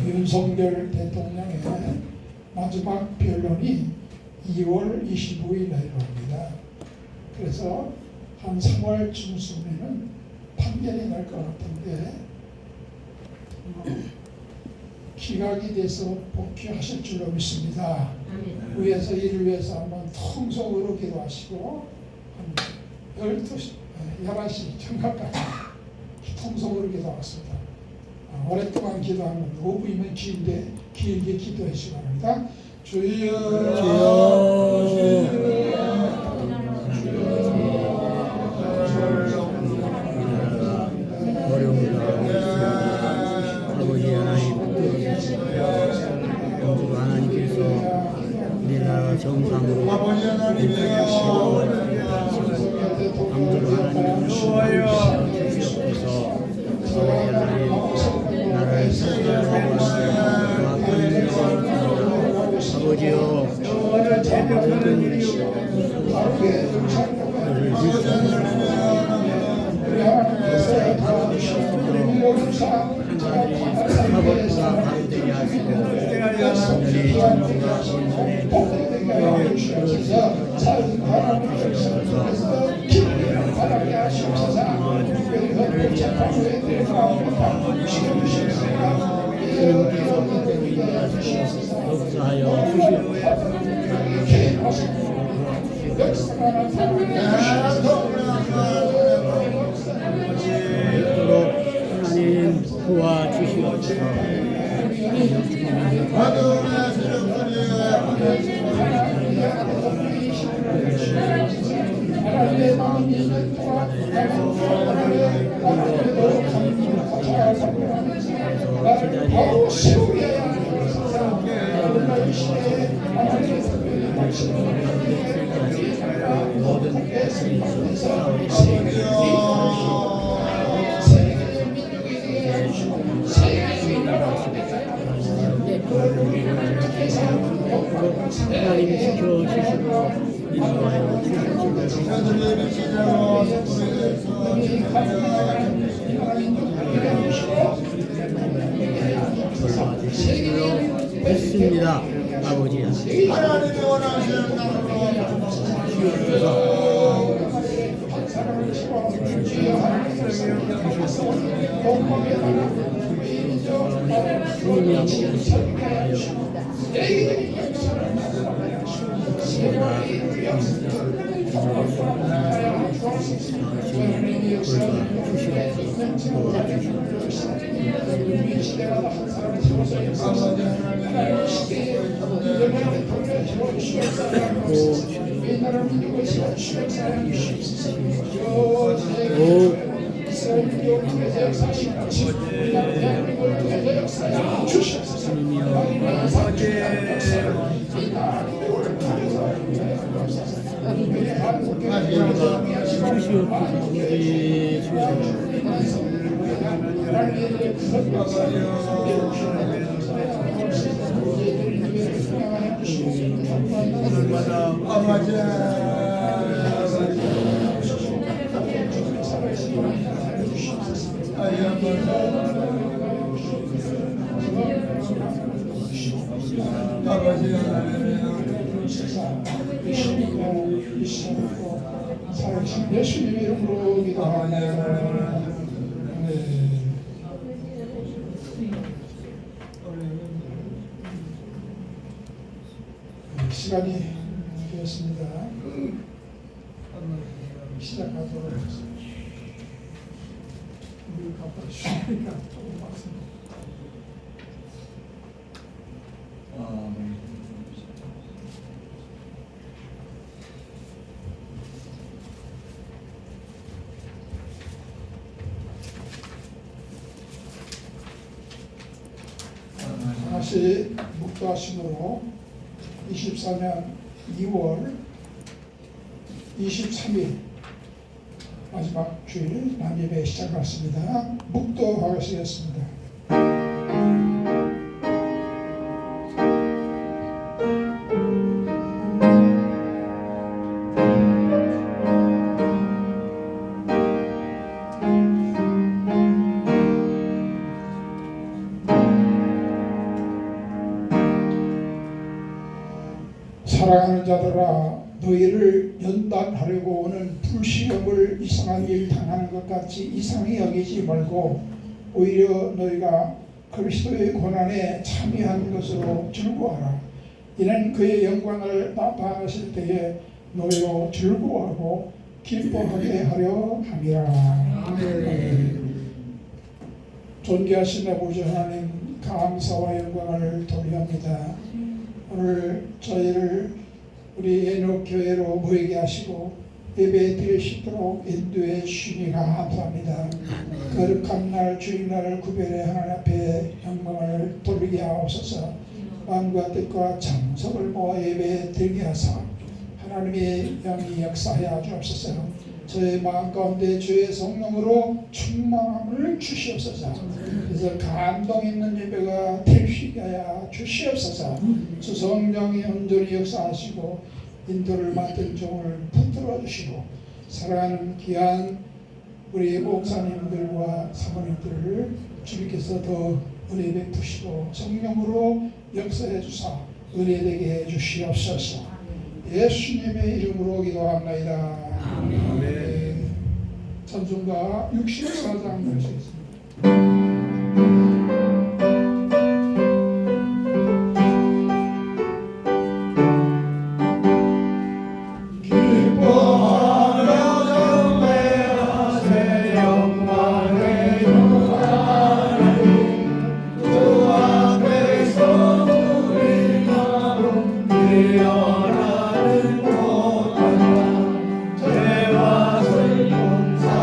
윤석열 대통령의 마지막 변론이 2월 25일 날입니다. 그래서 한 3월 중순에는 판결이 날 것 같은데 기각이 돼서 복귀하실 줄로 믿습니다. 위에서 이를 위해서 한번 통성으로 기도하시고 한 12시, 11시 정각까지 통성으로 기도하겠습니다. 오랫동안 기도하면 5분이면 긴데 길게 기도해 주시기 바랍니다. 주여, 주여, 주여. 아버지 하나님, 영주 하나님께서 우리나라 정상으로 일하시고 영주 하나님을 주시옵소서. 아버지 하나님, 나라를 사랑하고 아버지여, 사법부가 반대히 하시고 오늘의 정부가 온전히 역사하여 주시옵소서. 하나님 도와주시옵소서. 모든 하나님 지켜주시고 인도하여 주시기로 했습니다. 아버지야. 하나님이 원하시는 땅으로 주님이 아버지시여 예수님의 이름으로 기도합니다. 시간이 되었습니다. 시작하도록 하겠습니다. 우리 갖다 주시니까 조금 막습니다. 다시 묵도하심으로 24년 2월 23일 마지막 주일 남예배 시작하겠습니다. 묵도하겠습니다. 사랑하는 자들아, 너희를 연단하려고 오는 불시험을 이상한 일 당하는 것 같이 이상히 여기지 말고 오히려 너희가 그리스도의 고난에 참여한 것으로 즐거워하라. 이는 그의 영광을 나타내실 때에 너희로 즐거워하고 기뻐하게 하려 함이라. 존귀하신 아버지 하나님, 감사와 영광을 돌려합니다. 오늘 저희를 우리 에녹 교회로 모이게 하시고 예배 드릴 수 있도록 인도해 주시니까 감사합니다. 거룩한 날 주일날을 구별해 하나님 앞에 영광을 돌리게 하옵소서. 마음과 뜻과 정성을 모아 예배 드리게 하사 하나님의 영이 역사하여 주옵소서. 저의 마음 가운데 주의 성령으로 충만함을 주시옵소서. 그래서 감동 있는 예배가 될 수 있게 하여 주시옵소서. 주 성령이 온전히 역사하시고 인도를 맡은 종을 붙들어 주시고 사랑하는 귀한 우리 목사님들과 사모님들을 주님께서 더 은혜 베푸시고 성령으로 역사해 주사 은혜 되게 해 주시옵소서. 예수님의 이름으로 기도합니다. 아멘. 찬송가 64장 말씀입니다.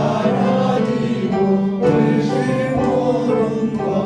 사라지고 불신 모른 것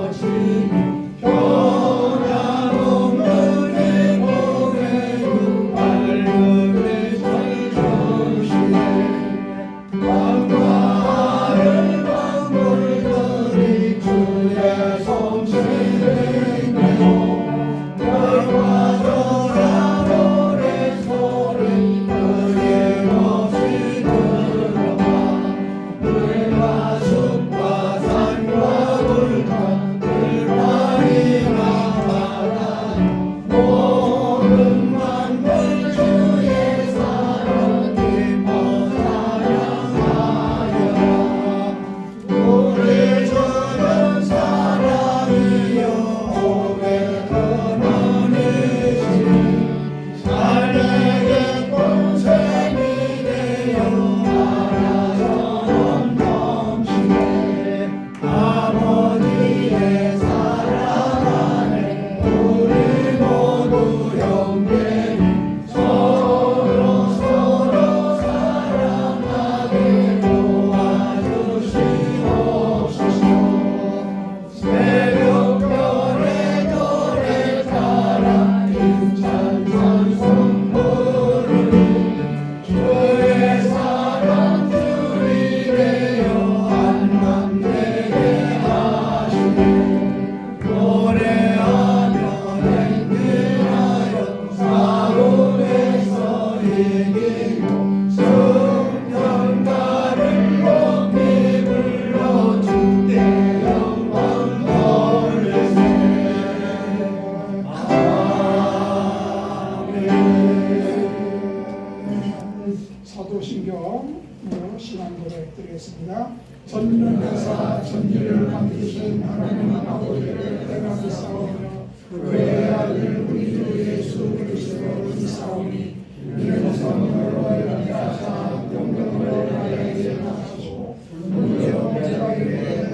사도신경으로 신앙 고백 드리겠습니다. 전능하사 천지를 만드신 하나님 아버지를 내가 믿사오며 그의 아들 우리 주 예수 그리스도를 믿사오니 이는 성령으로 연하사 영광으로 나에게 나타나시고 문제로 제가에게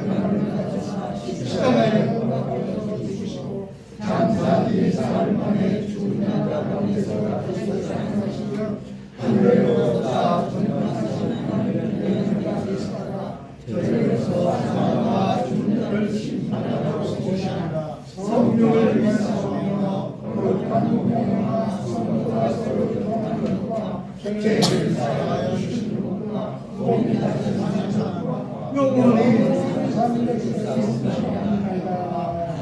하나님께서 십자가에 박혀 죽으시고 장사기 사흘 만에 죽은 자 가운데서 나타나시며 하늘로부터 전능하신 하나님의 은혜가 저희로서 사망과 죽음을 심판하러 오시리라. 성령을 믿사오며 거룩한 공명과 성도와 서로 교통하는 것과 죄를 사하여 주시는 것과 몸이 다른 사랑과 영원히 삶을 주시옵나이다.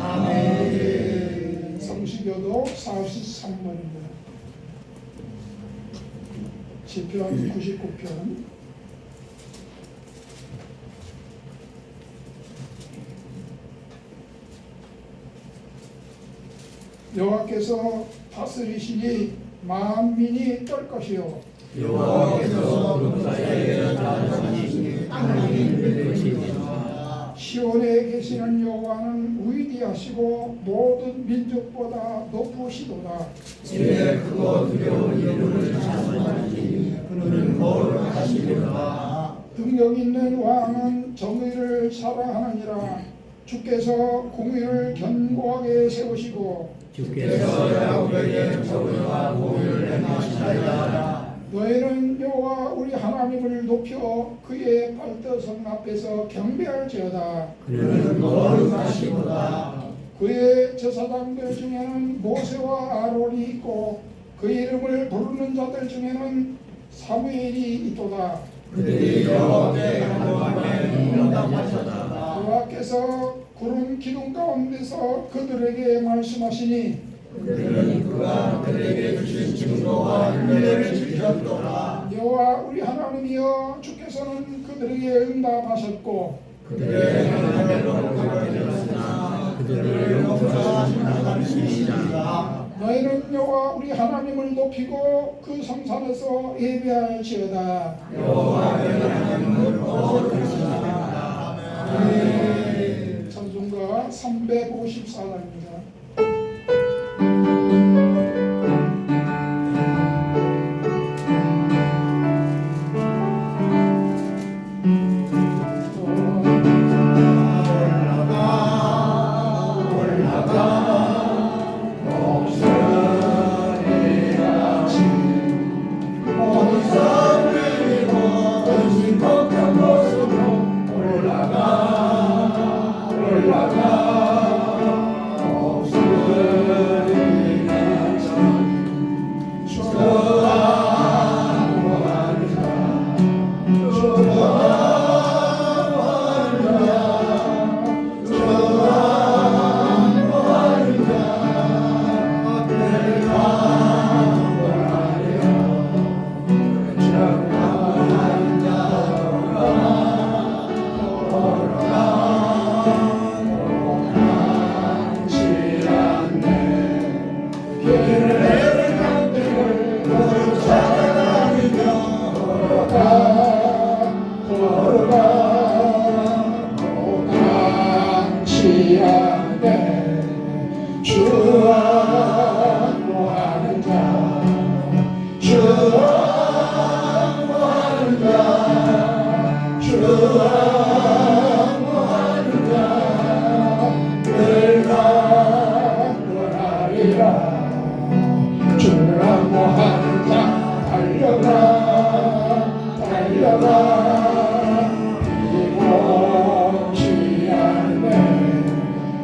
아멘. 성시교도 43번입니다. 시편 99편. 여호와께서 다스리시니 만민이 떨 것이요 여호와께서 목사에게 다스리시니 땅이 될 것이니라. 시온에 계시는 여호와는 위대하시고 모든 민족보다 높으시도다. 이에 크고 두려운 이름을 찬송하니 그는 거룩하시리로다. 능력 있는 왕은 정의를 사랑하느니라. 주께서 공의를 견고하게 세우시고 주께서 야곱에게 정의와 공의를 행하시나이다. 너희는 여호와 우리 하나님을 높여 그의 발등성 앞에서 경배할지어다. 그는 거룩하시도다. 그의 제사장들 중에는 모세와 아론이 있고 그 이름을 부르는 자들 중에는 사무엘이 있도다. 그들이 여호와께 간구하며 응답하셨다. 여호와께서 구름 기둥 가운데서 그들에게 말씀하시니 그들은 그가 그들에게 주신 증거와 은혜를 지켰도다. 여호와 우리 하나님이여 주께서는 그들에게 응답하셨고 그들의 하나님으로 가르쳤으나 그들을 용서하지 않으시리라. 너희는 여호와 우리 하나님을 높이고 그 성산에서 예배할지어다. 여호와 하나님은 거룩하시니라. 아멘. 찬송가 354장입니다.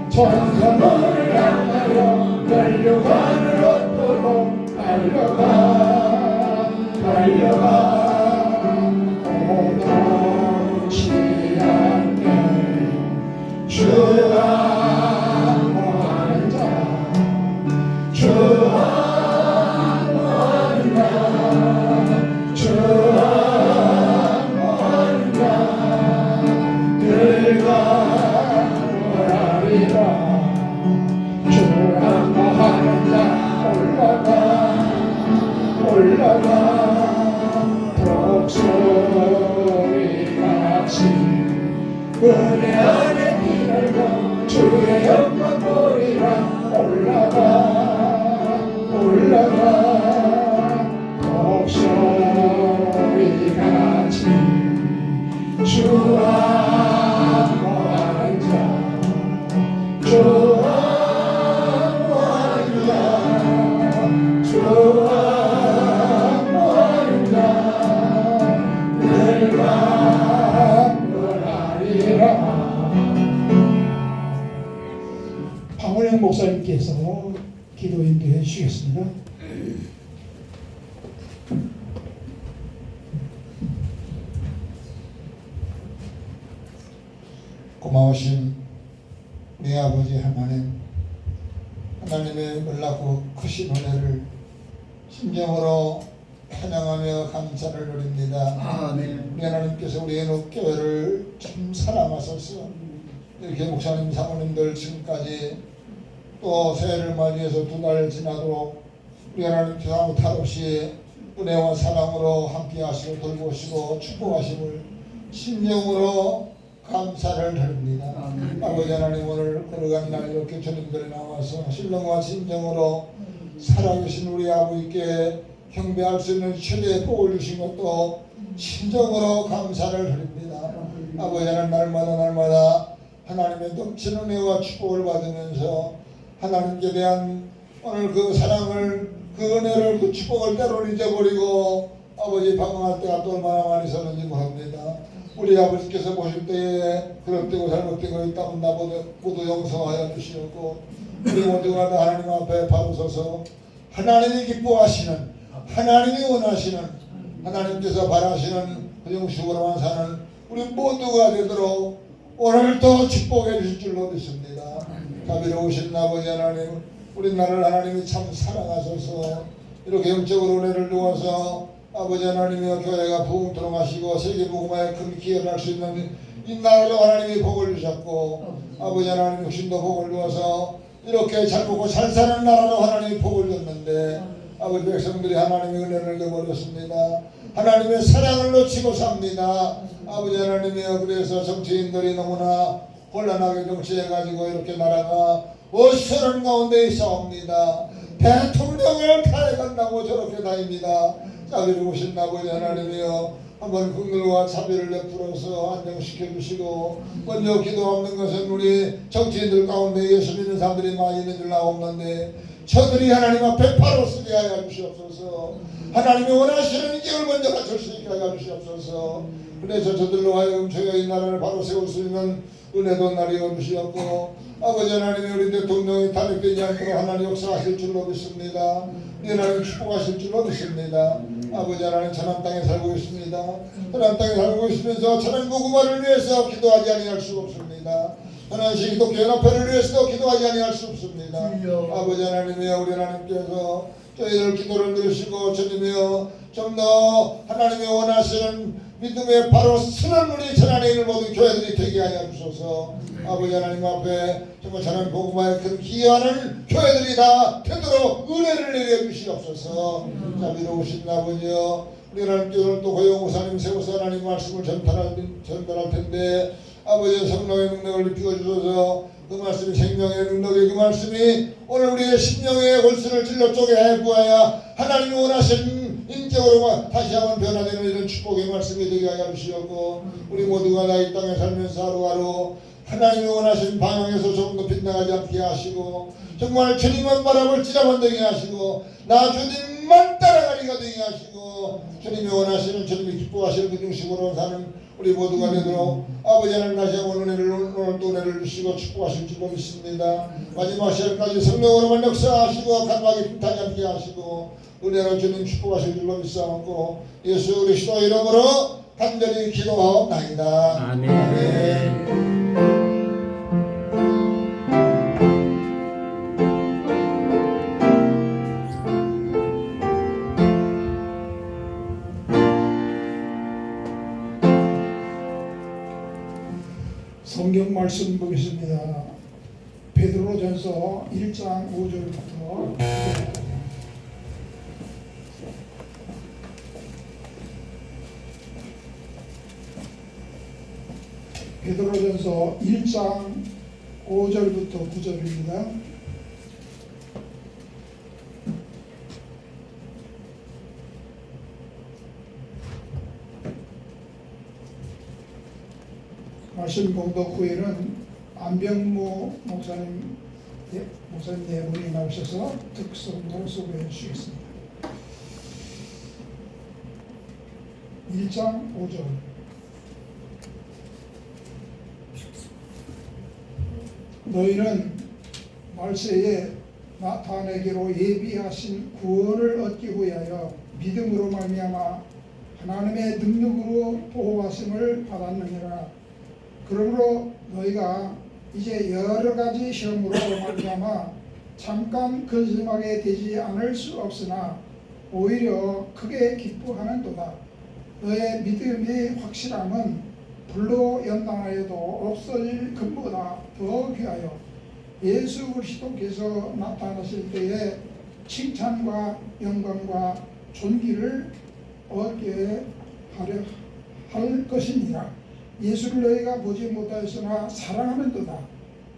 천사를 향하여 달려가는 것도로 달려가 오동치 않네. 주와 모하는 자 주와 모하는 자 주와 모하는 자 그가 주랑 모하는 자 올라가 은혜 안에 기다려 주의 영광 보리라 올라가 독소리같이 주와 왕자 주와 왕자 주와 왕자 늘 강건하리라. 박원영 목사님께서 기도 인도해 주시겠습니다. 고마우신 우리 아버지 하나님의 놀랍고 크신 은혜를 심정으로 찬양하며 감사를 드립니다. 아멘. 우리 하나님께서 우리 애국교회를 참 사랑하셔서 이렇게 목사님 사모님들 지금까지 또 새해를 맞이해서 2달 지나도록 우리 하나님께서 아무 탈 없이 은혜와 사랑으로 함께 하시고 돌보시고 축복하심을 심령으로 감사를 드립니다. 아버지 하나님 오늘 걸어간 날 이렇게 주님들이 나와서 신령과 심정으로 살아계신 우리 아버지께 경배할 수 있는 최대의 복을 주신 것도 심정으로 감사를 드립니다. 아버지 하나님 날마다 하나님의 넘치는 은혜와 축복을 받으면서 하나님께 대한 오늘 그 사랑을 그 은혜를 그 축복을 때로는 잊어버리고 아버지 방황할 때가 또 얼마나 많이 있었는지 모릅니다. 우리 아버지께서 보실 때에 그릇되고 잘못된 거 있다면 나보다 모두 용서하여 주시옵고 우리 모두가 다 하나님 앞에 바로 서서 하나님이 기뻐하시는 하나님이 원하시는 하나님께서 바라시는 그 영식으로만 사는 우리 모두가 되도록 오늘도 축복해 주실 줄로 믿습니다. 자비로우신 아버지 하나님 우리 나라를 하나님이 참 사랑하셔서 이렇게 영적으로 은혜를 주어서 아버지 하나님의 교회가 부흥토록 하시고 세계복음화에 큰 기여를 할 수 있는 이 나라로 하나님이 복을 주셨고 아버지 하나님 육신도 복을 주어서 이렇게 잘 먹고 잘 사는 나라로 하나님이 복을 줬는데 아버지 백성들이 하나님의 은혜를 잃어버렸습니다. 하나님의 사랑을 놓치고 삽니다. 아버지 하나님이여 그래서 정치인들이 너무나 곤란하게 정치해가지고 이렇게 나라가 어수선한 가운데 있사옵니다. 대통령을 타해간다고 저렇게 다닙니다. 자비로우신 아버지 하나님이여 한번 긍휼과 자비를 베풀어서 안정시켜 주시고 먼저 기도 없는 것은 우리 정치인들 가운데 예수 믿는 사람들이 많이 있는 줄 나옵는데 저들이 하나님 앞에 바로 서게 하여 주시옵소서. 하나님이 원하시는 길을 먼저 갖출 수 있게 하여 주시옵소서. 그래서 저들로 하여금 저희 나라를 바로 세울 수 있는 은혜도 나리어 주시옵고 아버지 하나님이 우리 대통령이 탄핵되지 않도록 하나님 역사하실 줄로 믿습니다. 우리 하나님 축복하실 줄로 믿습니다. 아버지 하나님 천안 땅에 살고 있습니다. 천안 땅에 살고 있으면서 천안 복음화를 위해서 기도하지 아니할 수 없습니다. 하나님 기독교 연합회를 위해서도 기도하지 아니할 수 없습니다. 아버지 하나님이여 우리 하나님께서 저희들 기도를 들으시고 주님이여 좀 더 하나님이 원하시는 믿음에 바로 서는 우리 천안에 있는 모든 교회들이 되게 하여 주소서. 아버지 하나님 앞에 정말 천안 복음화에 큰 기여하는 교회들이 다 되도록 은혜를 내려 주시옵소서. 자비로우신 아버지여 우리 하나님께서 또 고용우사님 세워서 하나님 말씀을 전달할 텐데 아버지의 성령의 능력을 입혀주셔서 그 말씀이 생명의 능력의 그 말씀이 오늘 우리의 심령의 골수를 찔러 쪼개 구하여 하나님이 원하신 인격으로 다시 한번 변화되는 이런 축복의 말씀이 되게 하여 주시옵고 우리 모두가 다 이 땅에 살면서 하루하루 하나님이 원하신 방향에서 조금 더 빗나가지 않게 하시고 정말 주님만 바라볼지라만 되게 하시고 나 주님만 따라가리가 되게 하시고 주님이 원하시는 주님이 기뻐하시는 그 중심으로 사는 우리 모두가 되도록 아버지 하나님 다시 한번 오늘 또 은혜를 주시고 축복하실 줄로 믿습니다. 마지막 시간까지 성령으로만 역사하시고 간막이 불타지 않게 하시고 은혜로 주님 축복하실 줄로 믿사옵고 예수 그리스도 이름으로 간절히 기도하옵나이다. 아멘. 성경 말씀 보겠습니다. 베드로전서 1장 5절부터 베드로전서 1장 5절부터 9절입니다. 말씀 공독 후에는 안병모 목사님 네 분이 나오셔서 특성으로 소개해 주시겠습니다. 1장 5절. 너희는 말세에 나타내기로 예비하신 구원을 얻기 위하여 믿음으로 말미암아 하나님의 능력으로 보호하심을 받았느니라. 그러므로 너희가 이제 여러 가지 시험으로 말미암아 잠깐 근심하게 되지 않을 수 없으나 오히려 크게 기뻐하는도다. 너의 믿음의 확실함은 불로 연단하여도 없어질 금보다 더 귀하여 예수 그리스도께서 나타나실 때에 칭찬과 영광과 존귀를 얻게 하려 할 것이니라. 예수를 너희가 보지 못하였으나 사랑하는도다.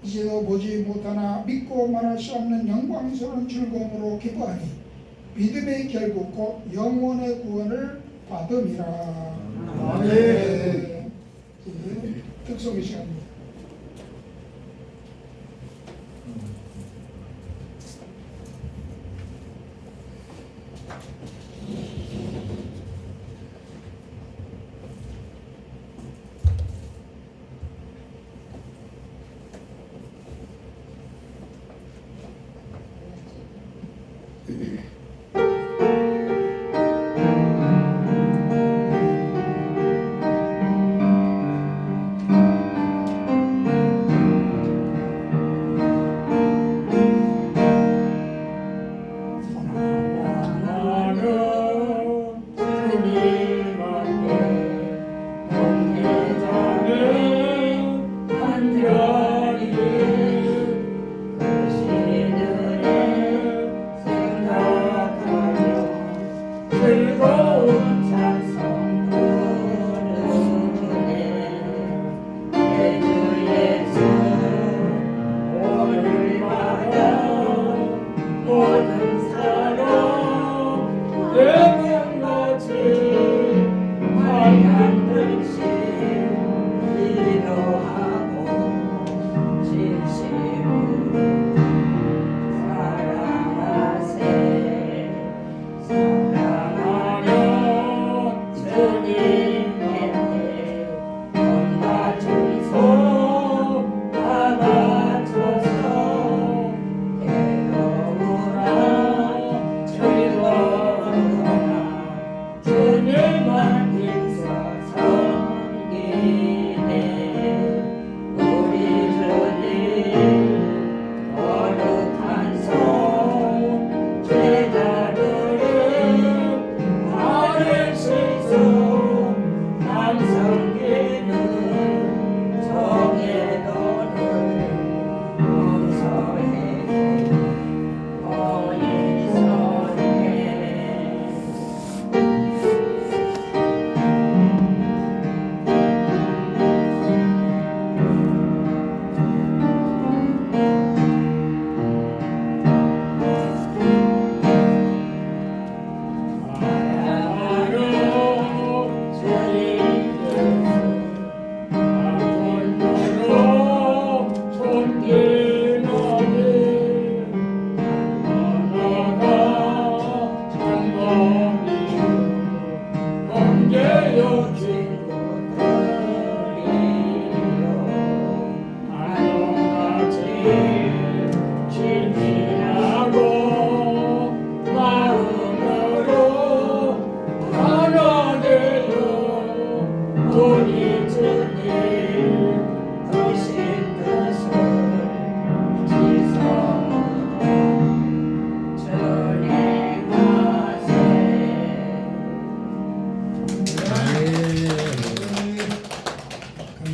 이제도 보지 못하나 믿고 말할 수 없는 영광스러운 즐거움으로 기뻐하니 믿음의 결국 곧 영혼의 구원을 받음이라. 아멘. 특송의 시간입니다.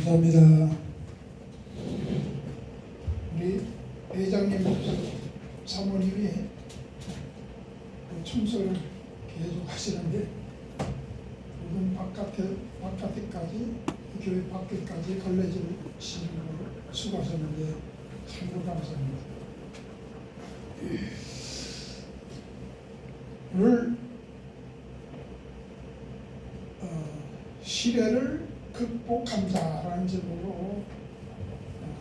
감사합니다. 우리 회장님 사모님이 청소를 계속 하시는데 요즘 바깥에까지 교회 밖에까지 걸레질 치는 걸 수고하셨는데 참으로 감사합니다. 오늘 시련을 극복한다라는 제목으로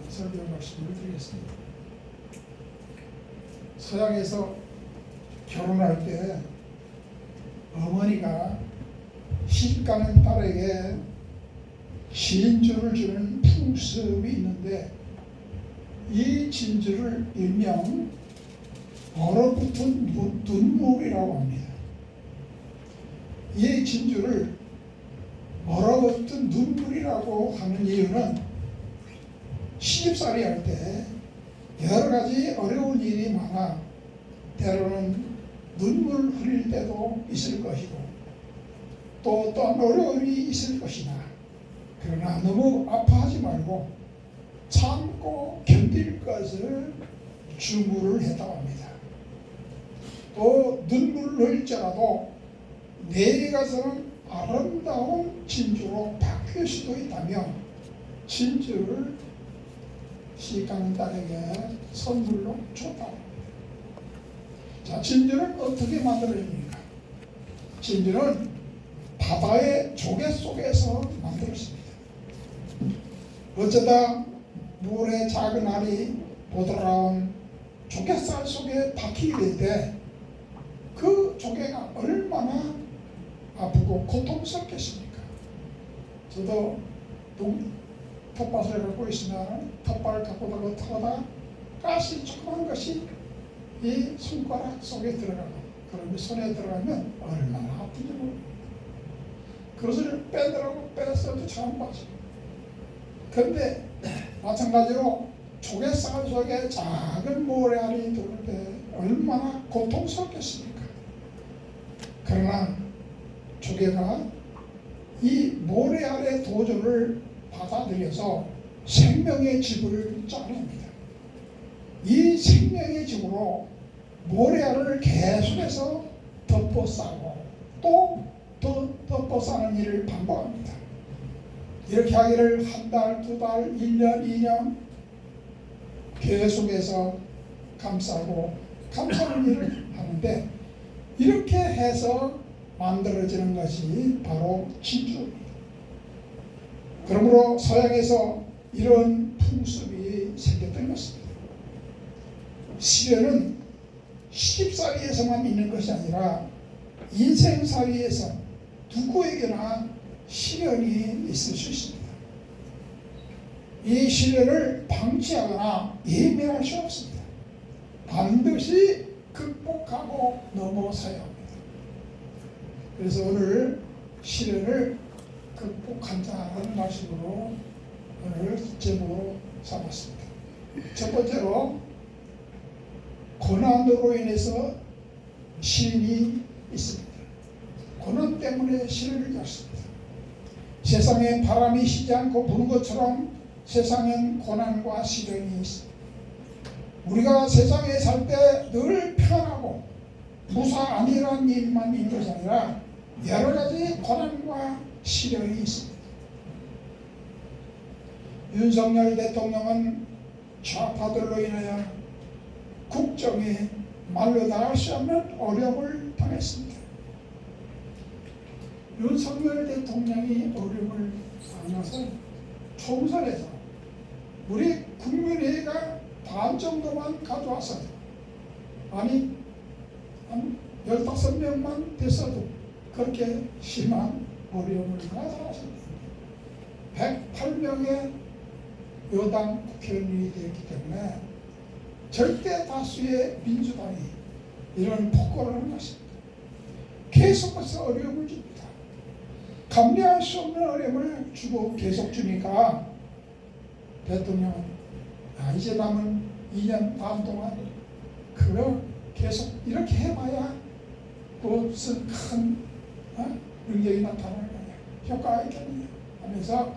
설교 말씀을 드리겠습니다. 서양에서 결혼할 때 어머니가 시집가는 딸에게 진주를 주는 풍습이 있는데 이 진주를 일명 얼어붙은 눈물이라고 합니다. 이 진주를 얼어붙은 눈물이라고 하는 이유는 시집살이 할 때 여러 가지 어려운 일이 많아 때로는 눈물 흘릴 때도 있을 것이고 또 어떤 어려움이 있을 것이나 그러나 너무 아파하지 말고 참고 견딜 것을 주문을 했다고 합니다. 또 눈물을 흘릴지라도 내일 가서는 아름다운 진주로 바뀔 수도 있다며 진주를 시집가는 딸에게 선물로 줬다고 합니다. 자, 진주는 어떻게 만들어집니까? 진주는 바다의 조개 속에서 만들었습니다. 어쩌다 물의 작은 알이 보드라운 조개살 속에 박히게 될 때 그 조개가 얼마나 아프고 고통스럽겠습니까? 저도 텃밭을 갖고 있으면 텃밭을 갖고 타다가 가시 조그만 것이 이 손가락 속에 들어가고 그러면 손에 들어가면 얼마나 아픈지 모릅니다. 그것을 빼더라고 뺐어도 잘 안 빠져. 그런데 마찬가지로 조개살 속에 작은 모래알이 들어올 때 얼마나 고통스럽겠습니까? 그러나 조개가 이 모래알의 도전을 받아들여서 생명의 즙을 짜냅니다. 이 생명의 즙으로 모래알을 계속해서 덮어싸고 또 덮어 싸는 일을 반복합니다. 이렇게 하기를 한 달, 두 달, 1년, 2년 계속해서 감싸고 감싸는 일을 하는데 이렇게 해서 만들어지는 것이 바로 진주입니다. 그러므로 서양에서 이런 풍습이 생겼던 것입니다. 시련은 시집살이에서만 있는 것이 아니라 인생살이에서 누구에게나 시련이 있을 수 있습니다. 이 시련을 방치하거나 예민할 수 없습니다. 반드시 극복하고 넘어서야 합니다. 그래서 오늘 시련을 극복한다는 말씀으로 오늘 제목으로 삼았습니다. 첫 번째로 고난으로 인해서 시련이 있습니다. 고난 때문에 시련을 겪습니다. 세상에 바람이 쉬지 않고 부는 것처럼 세상엔 고난과 시련이 있습니다. 우리가 세상에 살 때 늘 편하고 무사 안일한 일만 있는 것이 아니라 여러 가지 고난과 시련이 있습니다. 윤석열 대통령은 좌파들로 인하여 국정에 말로 다 할 수 없는 어려움을 당했습니다. 윤석열 대통령이 어려움을 당해서 총선에서 우리 국민회의가 반 정도만 가져와서 아니 한 15명만 됐어도 그렇게 심한 어려움을 가져왔습니다. 108명의 여당 국회의원이 되었기 때문에 절대 다수의 민주당이 이런 폭거를 하는 것입니다. 계속해서 어려움을 줍니다. 감내할 수 없는 어려움을 주고 계속 주니까 대통령은 이제 남은 2년 반 동안 그거 계속 이렇게 해봐야 무슨 큰 능력이 나타날 거냐, 효과가 있겠느냐 하면서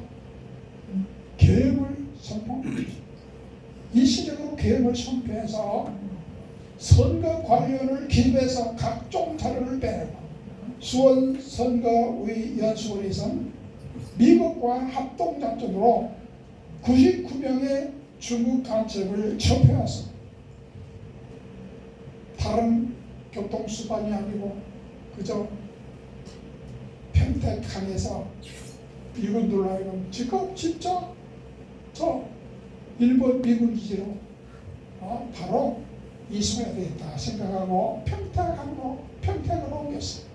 계엄을 선포합니다. 일시적으로 계엄을 선포해서 선거 관리원을 기입해서 각종 자료를 빼내고 수원 선거의 연수원에서는 미국과 합동작전으로 99명의 중국 간첩을 처표해서 다른 교통수단이 아니고 그저 평택항에서 미군들로 하여금 직접 저 일본 미군 기지로 바로 이송해야 되겠다 생각하고 평택으로 옮겼어요.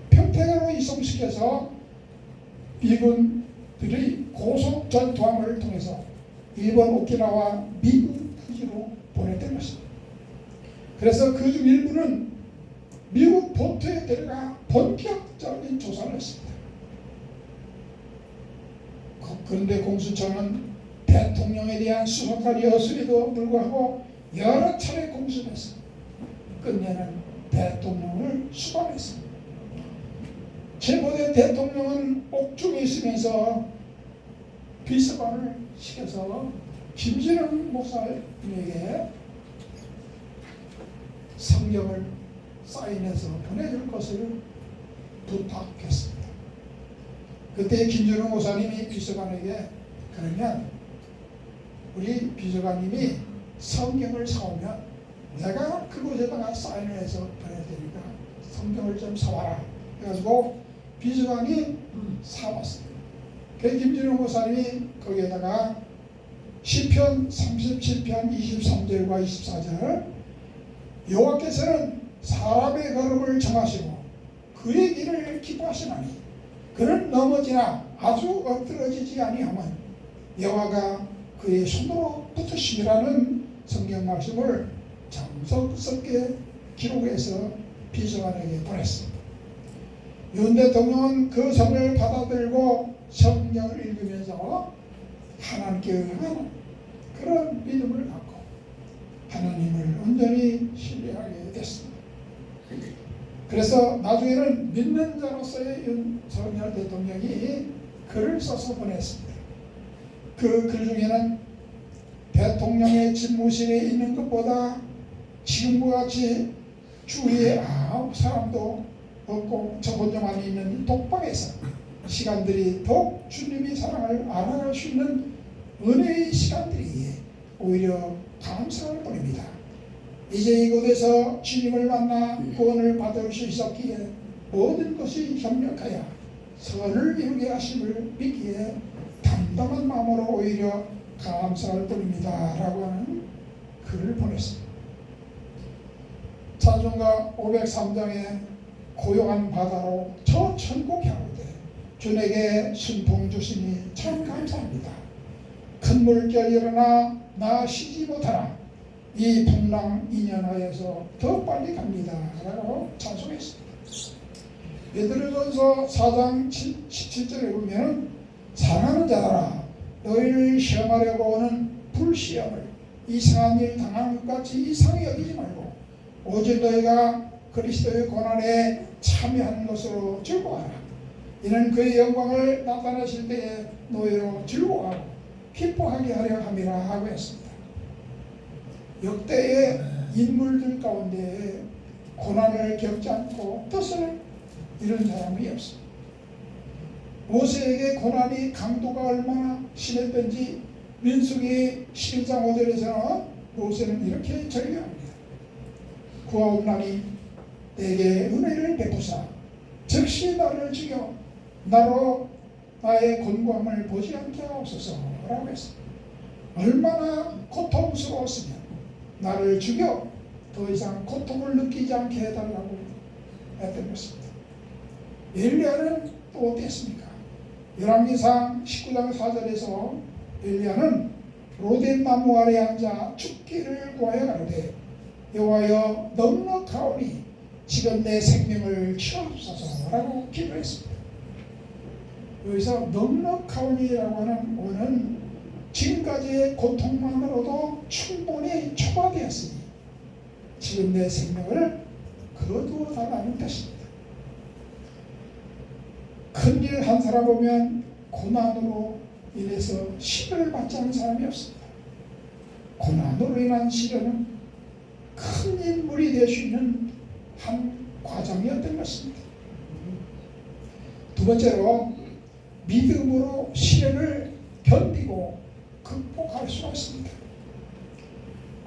평택으로 이송시켜서 미군들이 고속 전투함을 통해서 일본 오키나와 미군 기지로 보냈던 것입니다. 그래서 그중 일부는 미국 본토에 들어가 본격적인 조사를 했습니다. 그런데 공수처는 대통령에 대한 수사까지였음에도 불구하고 여러 차례 공수해서 끝내는 대통령을 수감했습니다. 최고대 대통령은 옥중에 있으면서 비서관을 시켜서 김진흥 목사님에게 성경을 사인해서 보내줄 것을 부탁했습니다. 그때 김진흥 목사님이 비서관에게 그러면 우리 비서관님이 성경을 사오면 내가 그곳에다가 사인을 해서 보내야 되니까 성경을 좀 사와라 해가지고 비서관이 사왔습니다. 그 김진흥 목사님이 거기에다가 시편 37편 23절과 24절 여호와께서는 사람의 걸음을 정하시고 그의 길을 기뻐하시나니 그는 넘어지나 아주 엎드러지지 아니하면 여호와가 그의 손으로 붙으심이라는 성경 말씀을 정성스럽게 기록해서 비서관에게 보냈습니다. 윤 대통령은 그 성을 받아들고 성경을 읽으면서 하나님께 의하는 그런 믿음을 갖고 하나님을 온전히 신뢰하게 됐습니다. 그래서 나중에는 믿는 자로서의 윤석열 대통령이 글을 써서 보냈습니다. 그 글 중에는 대통령의 집무실에 있는 것보다 지금과 같이 주위에 아무 사람도 없고 저 혼자만 있는 독방에서 시간들이 더욱 주님의 사랑을 알아갈 수 있는 은혜의 시간들이 오히려 감사를 보냅니다. 이제 이곳에서 주님을 만나 구원을 받을 수 있었기에 모든 것이 협력하여 선을 이루게 하심을 믿기에 담담한 마음으로 오히려 감사를 드립니다 라고 하는 글을 보냈습니다. 찬송가 503장에 고요한 바다로 저 천국 향하되 주에게 순풍 주시니 참 감사합니다. 큰 물결 일어나 나 쉬지 못하나 이 풍랑 인연하여서 더 빨리 갑니다 라고 찬송했습니다. 베드로전서 4장 17절에 보면 사랑하는 자들아 너희를 시험하려고 오는 불시험을 이상한 일 당하는 것 같이 이상히 여기지 말고 오직 너희가 그리스도의 고난에 참여하는 것으로 즐거워하라. 이는 그의 영광을 나타내실 때에 너희로 즐거워하고 기뻐하게 하려 함이라 하고 했습니다. 역대의 인물들 가운데 고난을 겪지 않고 뜻을 이룬 사람이 없습니다. 모세에게 고난이 강도가 얼마나 심했던지 민수기 11장 5절에서는 모세는 이렇게 절규합니다. 구하옵나니 내게 은혜를 베푸사 즉시 나를 죽여 나로 나의 곤고함을 보지 않게 하옵소서 라고 했습니다. 얼마나 고통스러웠으면 나를 죽여 더 이상 고통을 느끼지 않게 해달라고 했던 것입니다. 엘리야는 또 어땠습니까? 열왕기상 19장 4절에서 엘리야는 로뎀 나무 아래 앉아 죽기를 구하여 가로되 여호와여 넉넉하오니 지금 내 생명을 치옵소서라고 기도했습니다. 여기서 넉넉하오니라고 하는 오는 지금까지의 고통만으로도 충분히 초과되었으니 지금 내 생명을 거두어 달라는 뜻입니다. 큰일 한 사람 보면 고난으로 인해서 시련을 받지 않는 사람이 없습니다. 고난으로 인한 시련은 큰 인물이 될 수 있는 한 과정이었던 것입니다. 두 번째로 믿음으로 시련을 견디고 극복할 수가 있습니다.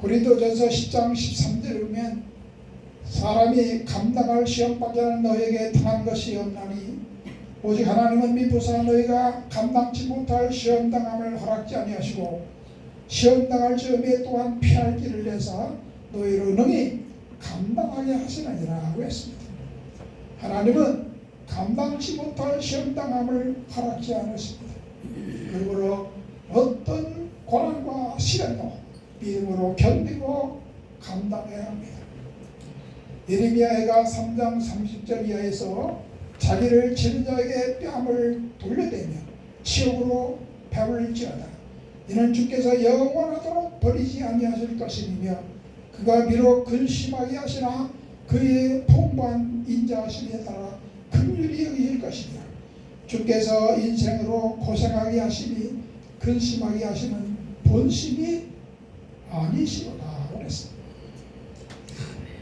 고린도전서 10장 13절에 보면 사람이 감당할 시험밖에 너에게 당한 것이 없나니 오직 하나님은 미부사 너희가 감당치 못할 시험당함을 허락지 아니하시고 시험당할 즈음에 또한 피할 길을 내사 너희로 능히 감당하게 하시느니라 하고 했습니다. 하나님은 감당치 못할 시험당함을 허락지 않으십니다. 그러므로 어떤 고난과 시련도 믿음으로 견디고 감당해야 합니다. 예레미야가 3장 30절 이하에서 자기를 치는 자에게 뺨을 돌려대며 치욕으로 배불릴지어다. 이는 주께서 영원하도록 버리지 아니하실 것이며 그가 비록 근심하게 하시나 그의 풍부한 인자하심에 따라 긍휼히 여기실 것이며 주께서 인생으로 고생하게 하시니 근심하게 하시는 본심이 아니시로다 그랬습니다.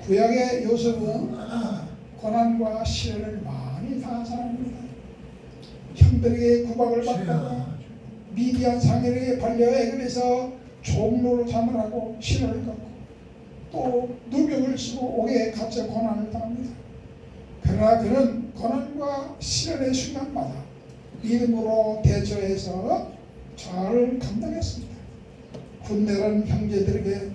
구약의 요셉은 고난과 시련을 많이 당한 사람입니다. 형들에게 구박을 받다가 미디안 상인에게 팔려 애굽에서 종로로 삼으라고 시련을 겪고 또 누명을 쓰고 옥에 갇혀 고난을 당합니다. 그러나 그는 고난과 시련의 순간마다 믿음으로 대처해서 잘 감당했습니다. 군대라는 형제들에게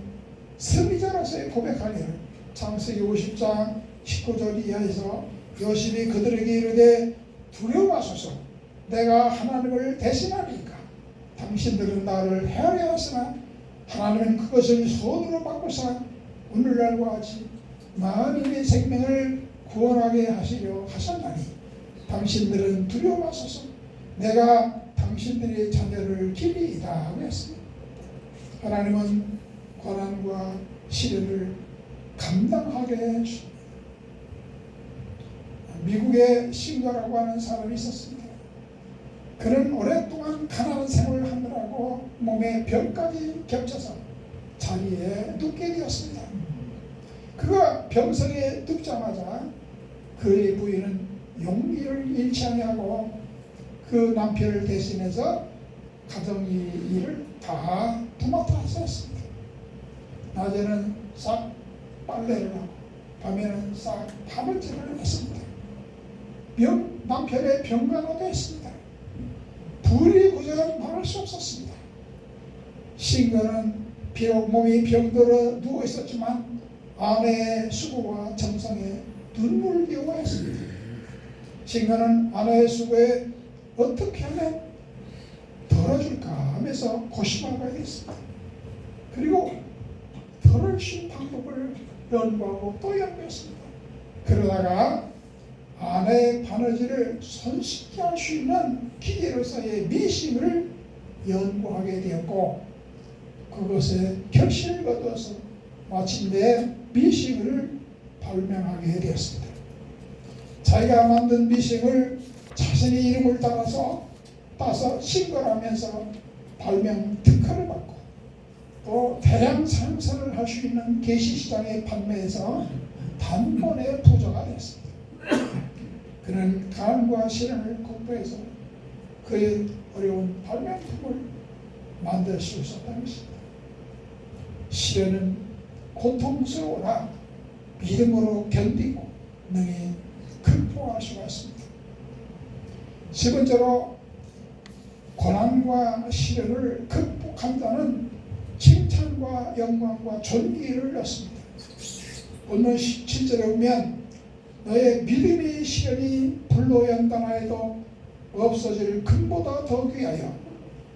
승리자로서의 고백하기를 창세기 50장 19절 이하에서 요셉이 그들에게 이르되 두려워하소서 내가 하나님을 대신하리이까 당신들은 나를 헤아려 하시나 하나님은 그것을 손으로 바꾸사 오늘날과 같이 만인의 생명을 구원하게 하시려 하셨나니 당신들은 두려워하소서 내가 당신들의 자녀를 기리이다 하고 했습니다. 하나님은 고난과 시련을 감당하게 해주십니다. 미국에 싱거라고 하는 사람이 있었습니다. 그는 오랫동안 가난한 생활을 하느라고 몸에 병까지 겹쳐서 자리에 눕게 되었습니다. 그가 병석에 눕자마자 그의 부인은 용기를 잃지 아니하고 그 남편을 대신해서 가정 일을 다 도맡아 하셨습니다. 낮에는 싹 빨래를 하고 밤에는 싹 파벌질을 했습니다. 남편의 병간호도 했습니다. 불이 고전 말할 수 없었습니다. 싱거는 비록 몸이 병들어 누워 있었지만 아내의 수고와 정성에 눈물을 겨워했습니다. 싱거는 아내의 수고에 어떻게 하면 덜어줄까 하면서 고심하게 됐습니다. 그리고 덜을 수 있는 방법을 연구하고 또 연구했습니다. 그러다가 아내의 바느질을 손쉽게 할 수 있는 기계로서의 미싱을 연구하게 되었고 그것에 결실을 거둬서 마침내 미싱을 발명하게 되었습니다. 자기가 만든 미싱을 자신의 이름을 따서 신고하면서 발명 특허를 받고 또 대량 생산을 할 수 있는 게시시장에 판매해서 단번에 부자가 됐습니다. 그는 가난과 시련을 극복해서 그의 어려운 발명품을 만들 수 있었다는 것입니다. 시련은 고통스러우나 믿음으로 견디고 능히 극복할 수가 있습니다. 세 번째로 고난과 시련을 극복한 자는 칭찬과 영광과 존귀를 얻습니다. 본문 17절에 보면 너의 믿음의 시련이 불로 연단하여도 없어질 금보다 더 귀하여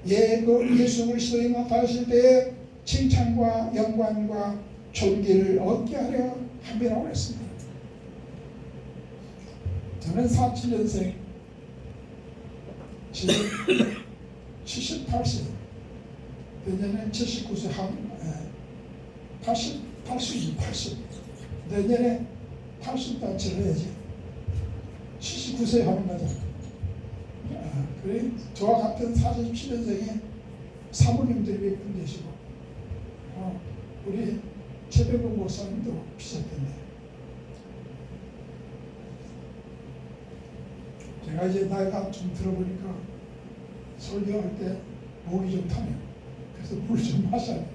예수 그리스도에 나타나실 때에 칭찬과 영광과 존귀를 얻게 하려 함이라고 했습니다. 저는 47년생 78세 내년에 79세 80 내년에 80단체를 해야지 79세 하는 거죠. 그래 저와 같은 47년생에 사모님들이 몇 분 계시고 우리 최백봉 목사님도 비슷했네. 제가 이제 나이가 좀 들어보니까 설교할 때 목이 좀 타네요. 그래서 물 좀 마셔야 돼요.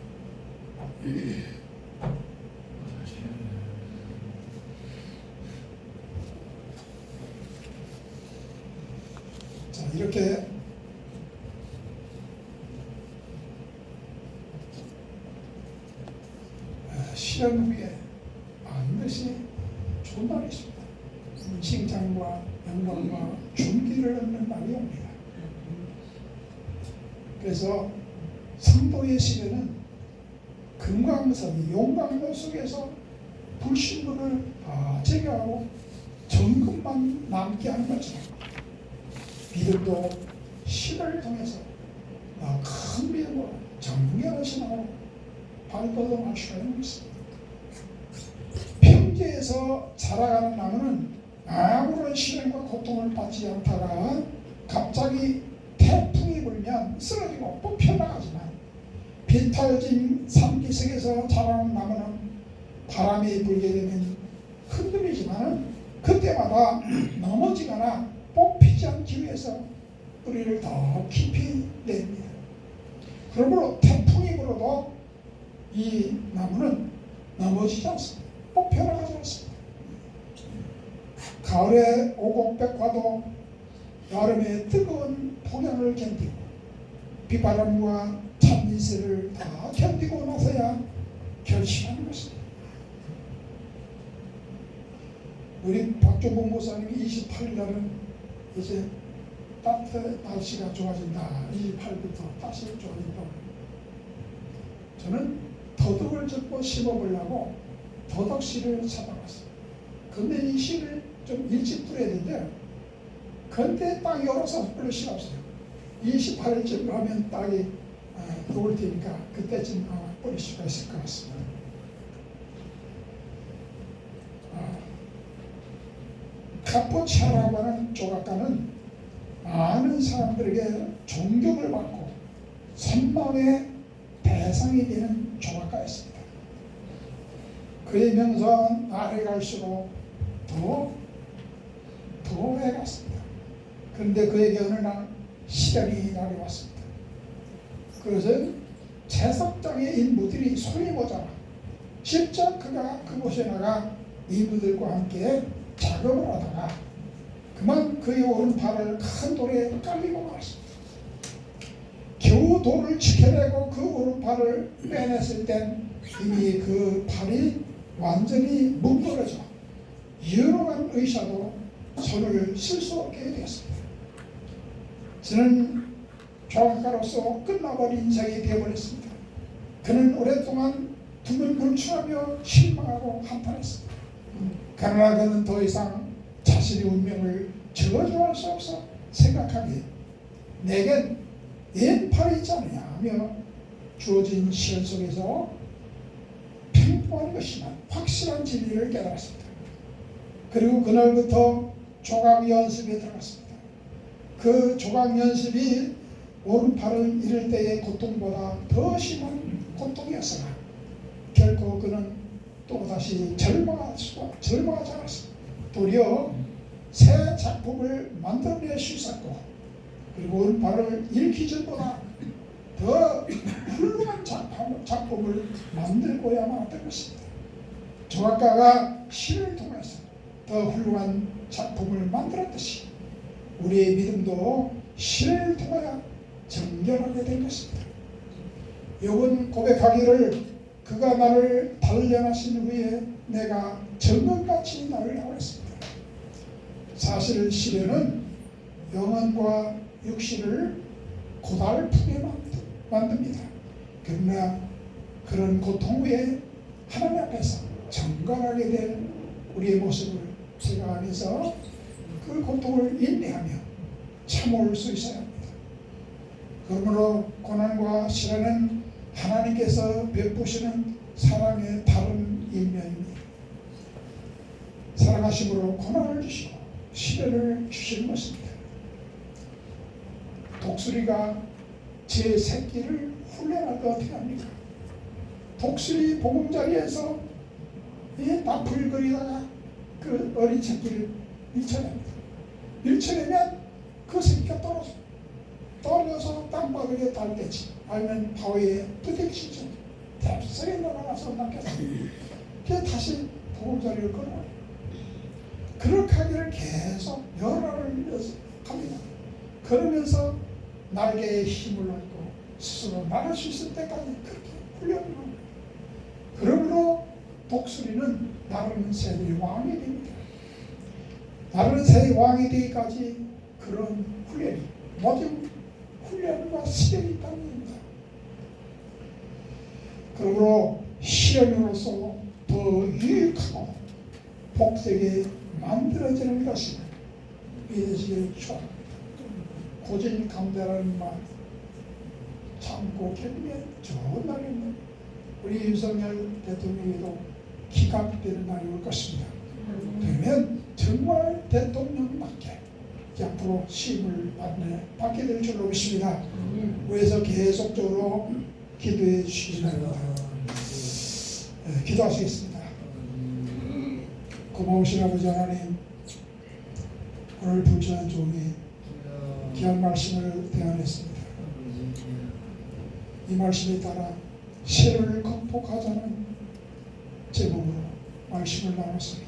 자, 이렇게 실현 후에 반드시 좋은 날이 있습니다. 칭찬과 영광과 존귀를 얻는 날이 옵니다. 그래서 성도의 시대는 금강석이 용광로 속에서 불신물을 다 제거하고 정금만 남게 하는 것처럼 믿음도 시를 통해서 큰 믿음으로 정결한 신앙으로 발돋움할 수가 있는 것입니다. 평지에서 자라가는 나무는 아무런 시련과 고통을 받지 않다가 갑자기 태풍이 불면 쓰러지고 뽑혀나가지만 비탈진 산기슭에서 자라는 나무는 바람이 불게 되면 흔들리지만 그때마다 넘어지거나 뽑히지 않기 위해서 뿌리를 더 깊이 냅니다. 그러므로 태풍이 불어도 이 나무는 넘어지지 않습니다. 뽑혀나가지 않습니다. 가을에 오곡백화도 여름에 뜨거운 폭염을 견디고 비바람과 찬미세를 다 견디고 나서야 결심하는 것입니다. 우리 박종봉 목사님이 28일 날은 이제 날씨가 좋아진다. 28일부터 다시 좋아진다. 저는 더덕을 젓고 심어보려고 더덕씨를 찾아갔어요. 근데 이 씨를 좀 일찍 뿌려야 되는데 근데 땅이 얼어서 뿌릴 수가 없어요. 28일쯤 하면 땅이 녹을 테니까 그때쯤 아마 뿌릴 수가 있을 것 같습니다. 카포치아라고 하는 조각가는 많은 사람들에게 존경을 받고 선망의 대상이 되는 조각가였습니다. 그의 명성은 아래 갈수록 더 해갔습니다. 그런데 그에게 어느 날 시련이 날아왔습니다. 그것은 채석장의 인부들이 손이 모자라 직접 그가 그곳에 나가 인부들과 함께 작업을 하다가 그만 그의 오른팔을 큰 돌에 깔리고 말았습니다. 겨우 돌을 지켜내고 그 오른팔을 빼냈을 땐 이미 그 팔이 완전히 뭉그러져 유능한 의사도 손을 쓸 수 없게 되었습니다. 저는 조각가로서 끝나버린 인생이 되어버렸습니다. 그는 오랫동안 두근불출하며 실망하고 한탄했습니다. 그러나 그는 더 이상 자신의 운명을 저주할 수 없어 생각하기에 내겐 왼팔이 있지 않느냐 하며 주어진 시련 속에서 평범한 것이만 확실한 진리를 깨달았습니다. 그리고 그날부터 조각 연습에 들어갔습니다. 그 조각 연습이 오른팔을 잃을 때의 고통보다 더 심한 고통이었으나 결코 그는 또다시 절망하지 않았습니다. 도리어 새 작품을 만들어낼 수 있었고 그리고 오른팔을 잃기 전보다 더 훌륭한 작품을 만들고야만 했던 것입니다. 조각가가 시를 통해서 더 훌륭한 작품을 만들었듯이 우리의 믿음도 시를 통하여 정결하게 된 것입니다. 욥은 고백하기를 그가 나를 단련하신 후에 내가 정금같이 나를 하였습니다. 사실 시련은 영혼과 육신을 고달프게 만듭니다. 그러나 그런 고통 후에 하나님 앞에서 정갈하게 된 우리의 모습을 제가 안에서 그 고통을 인내하며 참을 수 있어야 합니다. 그러므로 고난과 시련은 하나님께서 베푸시는 사랑의 다른 일면입니다. 사랑하심으로 고난을 주시고 시련을 주시는 것입니다. 독수리가 제 새끼를 훈련할 때 어떻게 합니까? 독수리 보금자리에서 나풀거리다가 그 어린 새끼를 밀쳐냅니다. 밀쳐내면 그 새끼가 떨어져 떨어져서 땅바닥에 닿겠지. 아니면 바위에 부딪히죠. 대속에 날아가서 낫겠지. 그래서 다시 보금자리를 걸어요. 그렇게 하기를 계속 열흘을 합니다. 그러면서 날개에 힘을 얻고 스스로 날을 수 있을 때까지 그렇게 훈련을 합니다. 그러므로 독수리는 나르는 새의 왕이 됩니다. 나르는 새의 왕이 되기까지 그런 훈련이 모든 훈련과 시련이 있다는 겁니다. 그러므로 시련으로서 더 유익하고 복되게 만들어지는 것을 믿으시길 축원합니다. 고진감대라는 말 참고 견디면 좋은 날입니다. 우리 윤석열 대통령에도 기각되는 날이 올 것입니다. 그러면 정말 대통령답게 앞으로 시임을 받게 될 줄로 믿습니다. 그래서 계속적으로 기도해 주시기 바랍니다. 기도하시겠습니다. 고마우신 아버지 하나님, 오늘 불전한 종이 귀한 말씀을 대안했습니다. 이 말씀에 따라 시련을 극복하자는 제목으로 말씀을 나눴으니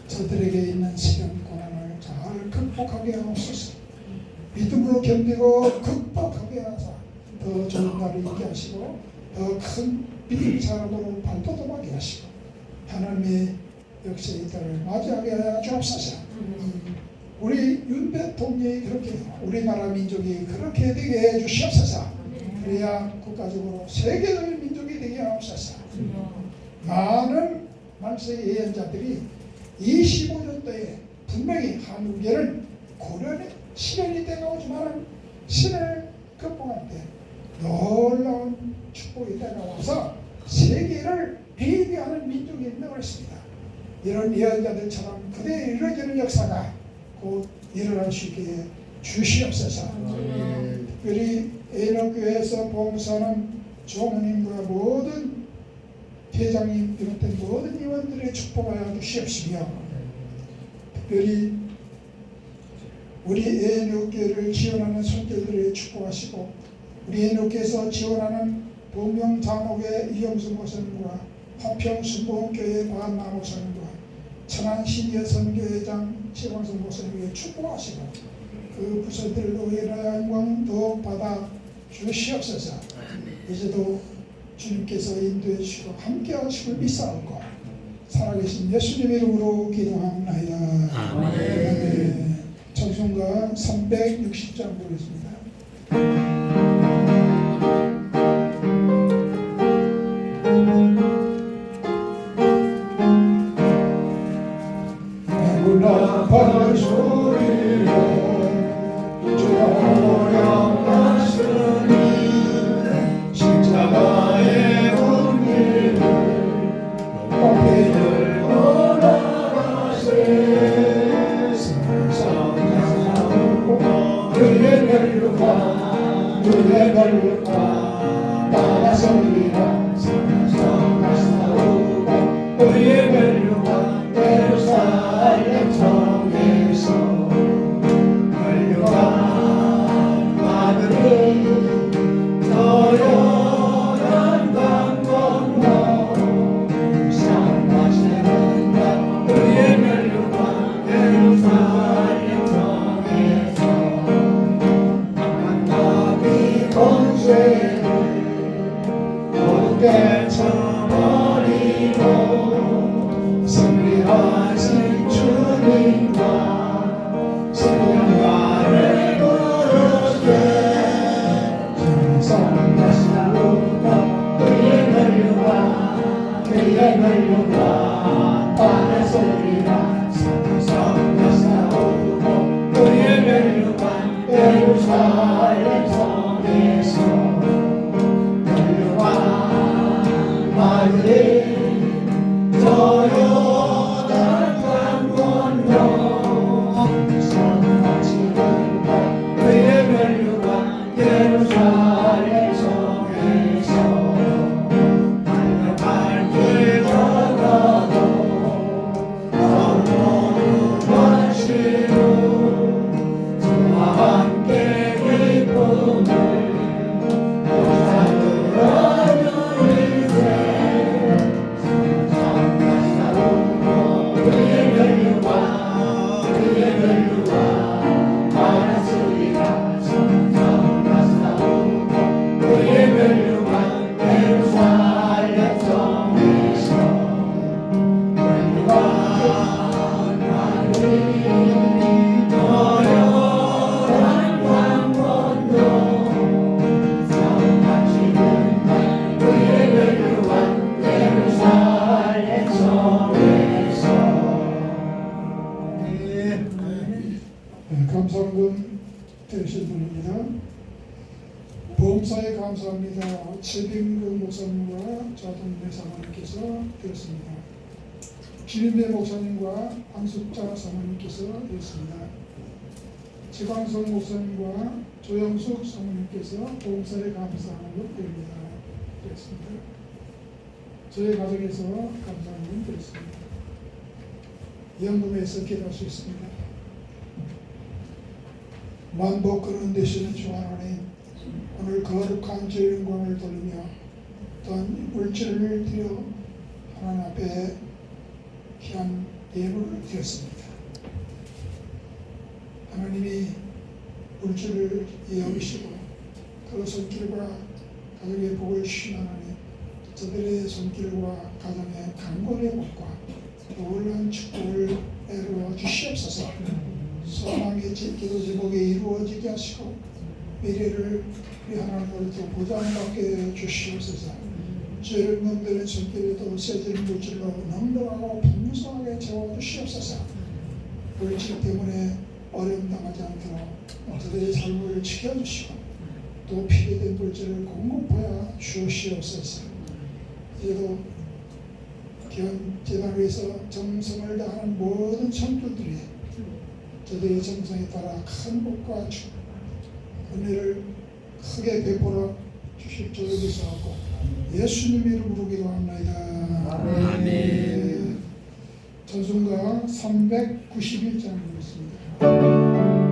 저들에게 있는 시련 고난을 잘 극복하게 하옵소서. 믿음으로 견디고 극복하게 하사 더 좋은 날이 있게 하시고 더 큰 믿음의 사람으로 발돋움하게 하시고 하나님의 역사의 때를 맞이하게 하여 주옵소서. 우리 윤 대통령이 그렇게 우리나라 민족이 그렇게 되게 해 주시옵소서. 그래야 국가적으로 세계적인 민족이 되게 하옵소서. 많은 말세의 예언자들이 25년도에 분명히 한국에는 고련의 시련이 다가오지만 시련을 극복할 때 놀라운 축복이 다가와서 세계를 비비하는 민족이 있다고 했습니다. 이런 예언자들처럼 그대로 이루어지는 역사가 곧 일어날 수 있게 주시옵소서. 특별히 에이너교회에서 봉사하는 조모님과 모든 회장님 비롯된 모든 의원들의 축복하여 주시옵시며 특별히 우리 에이너교회를 지원하는 선교들의 축복하시고 우리 에이너교회에서 지원하는 동명장옥의 이영수 목사님과 화평순복음교회 박한나 목사님과 천안신여 선교회장 최광성 목사님에게 축복하시고 그 부서들로 인하여 영광 더욱 받아 주시옵소서. 이제도 주님께서 인도해 주시고 함께 하심을 믿사옵고 살아계신 예수님의 이름으로 기도합니다. 아멘. 찬송가 360장 보겠습니다. 나팔 소리로 조명하시니 십자가의 온기를 높이 들고 나가세 세상을 그의 멸류관 그의 멸류관 나가서리라 세상을 싸우고 그의 멸류관 예루살렘 성에서 멸류관 아들이 너연한 강 건너 상 마시는 날 그의 멸류관 예루살렘 성에서 만남이 권세를 모두 깨쳐버리고 승리하신 주님과 승리가를 부르게 정성 다시 나오고 그의 멸류관 바다 소리가 정성 다시 나오고 그의 멸류관 예루살렘 성에서 멸류관 아들이 너여단 강 건너 성하시는 날 그의 멸류관 예루살렘 성에서 달려갈 길 걸어도 너무는 도움사에 감사합니다. 최빙구 목사님과 저동래 사모님께서 되었습니다. 김인배 목사님과 황숙자 사모님께서 되었습니다. 지광성 목사님과 조영숙 사모님께서 도움사에 감사하는 것 되었습니다. 저희 가정에서 감사하는 것 되었습니다. 영금에서 기도할 수 있습니다. 만복 그런 되시는 주 하나님, 오늘 거룩한 주의 영광을 돌리며 어떤 물질을 드려 하나님 앞에 귀한 예물을 드렸습니다. 하나님이 물질을 여기시고 그 손길과 가정의 복을 주신 하나님, 저들의 손길과 가정의 강건의 복과 놀라운 축복을 이루어 주시옵소서. 소망의 기도 제목에 이루어지게 하시고 미래를 우리 하나님으로부터 보장받게 주시옵소서. 죄를 넘드는 손길에도 세질 물질로 넉넉하고 풍성하게 채워주시옵소서. 물질 때문에 어려움 당하지 않도록 그들의 삶을 지켜주시고 또 필요된 물질을 공급하여 주시옵소서. 이제도 기원 재단을 위해서 정성을 다하는 모든 성도들이 저들의 정성에 따라 큰 복과 은혜를 크게 베풀어 주실 줄 믿사옵고 예수님 이름으로 기도합니다. 아멘. 전순가 391장 보겠습니다.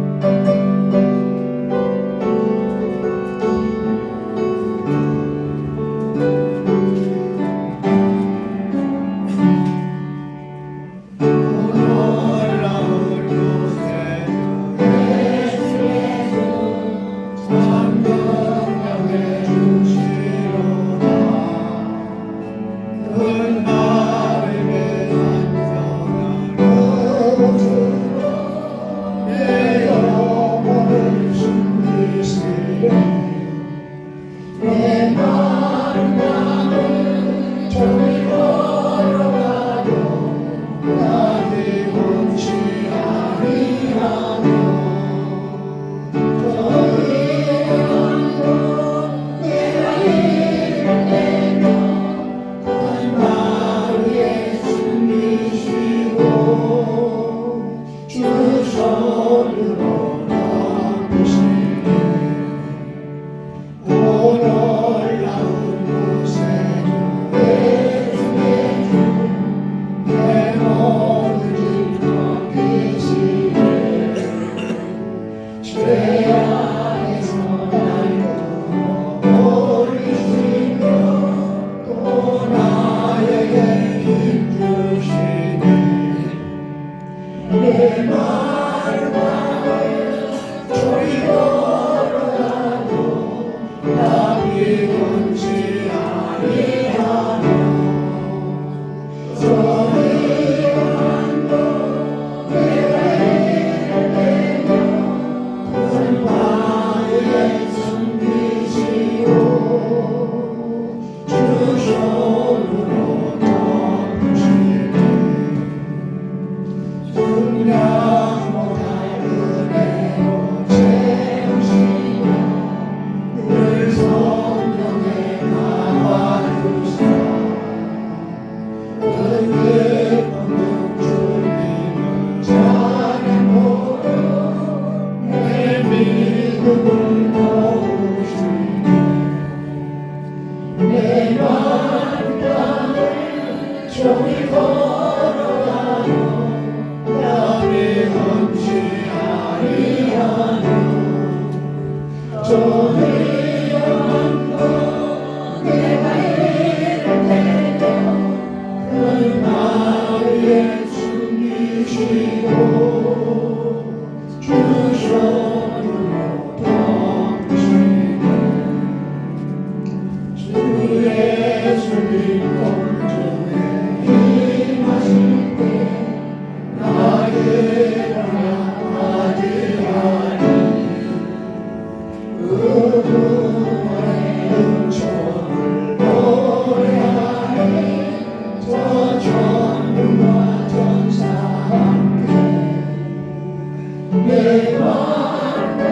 내 마음을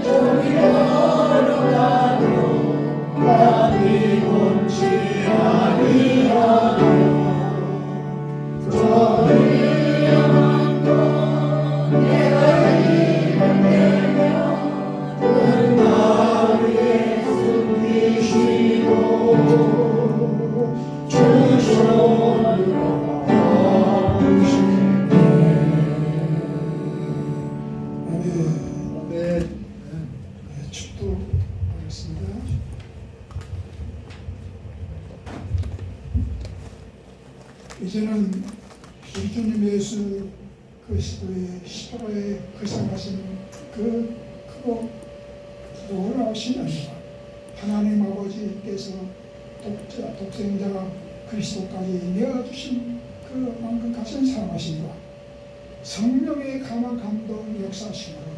종이 걸어가 기도하겠습니다. 이제는 우리 주님 예수 그리스도의 십자가에 걸상하신 그 크고 놀라우신 은혜와 하나님 아버지께서 독생자 그리스도까지 내어주신 그 만극하신 사랑하심과 성령의 강한 감동 역사심으로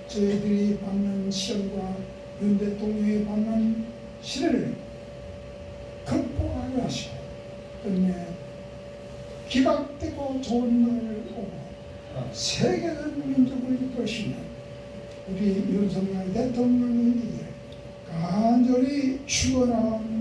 저희들이 받는 시련과 윤대통령이 받는 시련을 극복하게 하시고 끝내 기각되고 좋은 날 오고 세계는 민족을 이끄시는 우리 윤석열 대통령이 간절히 축원합니다.